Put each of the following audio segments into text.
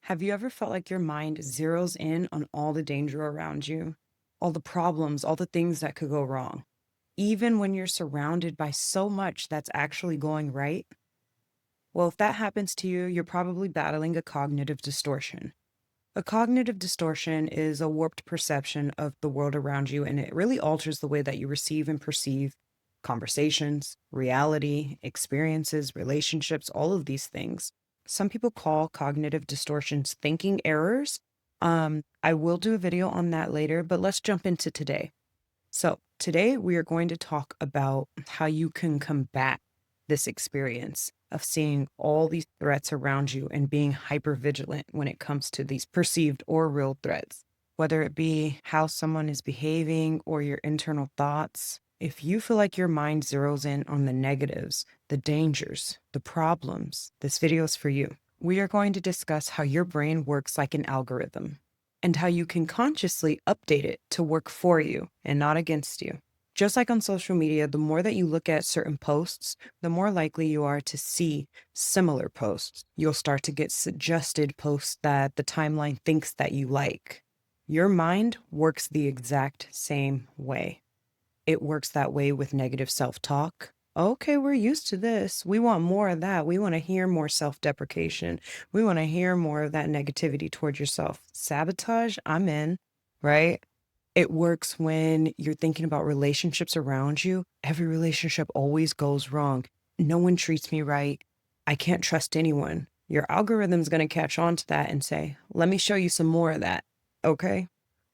Have you ever felt like your mind zeroes in on all the danger around you, all the problems, all the things that could go wrong, even when you're surrounded by so much that's actually going right? Well, if that happens to you, you're probably battling a cognitive distortion. A cognitive distortion is a warped perception of the world around you, and it really alters the way that you receive and perceive conversations, reality, experiences, relationships, all of these things. Some people call cognitive distortions thinking errors. I will do a video on that later, but let's jump into today. So, today we are going to talk about how you can combat this experience of seeing all these threats around you and being hyper vigilant when it comes to these perceived or real threats, whether it be how someone is behaving or your internal thoughts. If you feel like your mind zeroes in on the negatives, the dangers, the problems, this video is for you. We are going to discuss how your brain works like an algorithm and how you can consciously update it to work for you and not against you. Just like on social media, the more that you look at certain posts, the more likely you are to see similar posts. You'll start to get suggested posts that the timeline thinks that you like. Your mind works the exact same way. It works that way with negative self-talk. Okay, we're used to this. We want more of that. We want to hear more self-deprecation. We want to hear more of that negativity towards yourself. Sabotage, I'm in, right? It works when you're thinking about relationships around you. Every relationship always goes wrong. No one treats me right. I can't trust anyone. Your algorithm's going to catch on to that and say, let me show you some more of that. Okay?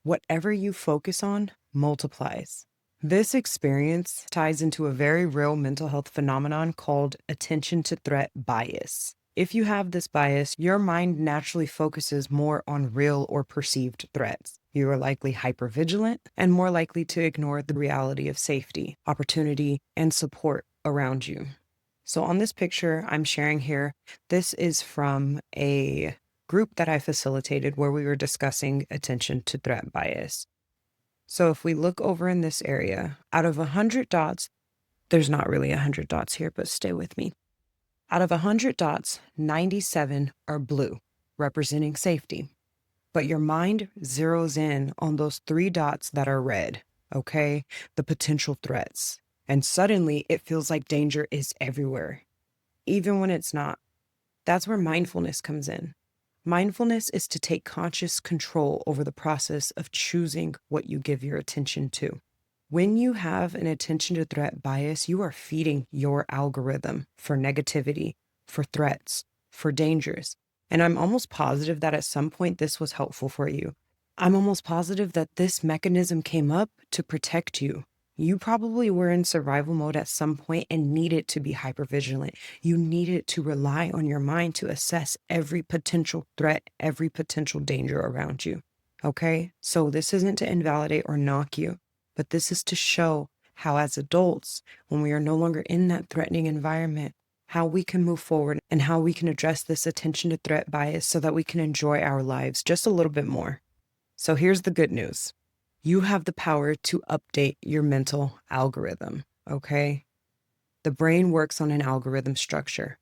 Whatever you focus on multiplies. This experience ties into a very real mental health phenomenon called attention to threat bias. If you have this bias, your mind naturally focuses more on real or perceived threats. You are likely hypervigilant and more likely to ignore the reality of safety, opportunity, and support around you. So on this picture I'm sharing here, this is from a group that I facilitated where we were discussing attention to threat bias. So if we look over in this area, out of 100 dots, there's not really 100 dots here, but stay with me. Out of 100 dots, 97 are blue, representing safety. But your mind zeroes in on those 3 dots that are red, okay? The potential threats. And suddenly it feels like danger is everywhere, even when it's not. That's where mindfulness comes in. Mindfulness is to take conscious control over the process of choosing what you give your attention to. When you have an attention to threat bias, you are feeding your algorithm for negativity, for threats, for dangers. And I'm almost positive that at some point this was helpful for you. I'm almost positive that this mechanism came up to protect you. You probably were in survival mode at some point and needed to be hypervigilant. You needed to rely on your mind to assess every potential threat, every potential danger around you. Okay? So this isn't to invalidate or knock you, but this is to show how as adults, when we are no longer in that threatening environment, how we can move forward and how we can address this attention to threat bias so that we can enjoy our lives just a little bit more. So here's the good news. You have the power to update your mental algorithm, okay? The brain works on an algorithm structure.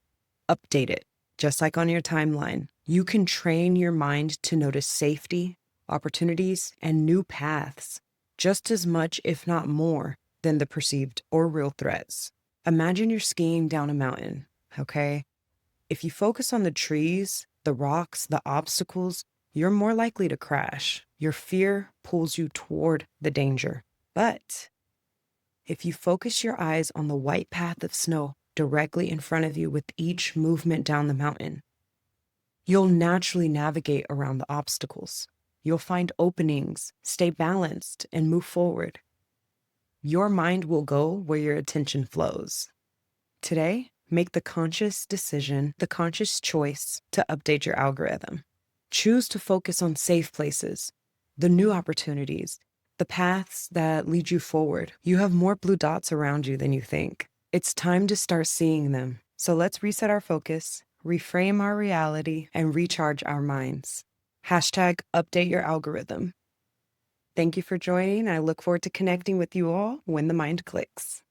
Update it, just like on your timeline. You can train your mind to notice safety, opportunities, and new paths, just as much, if not more, than the perceived or real threats. Imagine you're skiing down a mountain, okay? If you focus on the trees, the rocks, the obstacles, you're more likely to crash. Your fear pulls you toward the danger. But if you focus your eyes on the white path of snow directly in front of you with each movement down the mountain, you'll naturally navigate around the obstacles. You'll find openings, stay balanced, and move forward. Your mind will go where your attention flows. Today, make the conscious decision, the conscious choice to update your algorithm. Choose to focus on safe places, the new opportunities, the paths that lead you forward. You have more blue dots around you than you think. It's time to start seeing them. So let's reset our focus, reframe our reality, and recharge our minds. Hashtag update your algorithm. Thank you for joining. I look forward to connecting with you all when the mind clicks.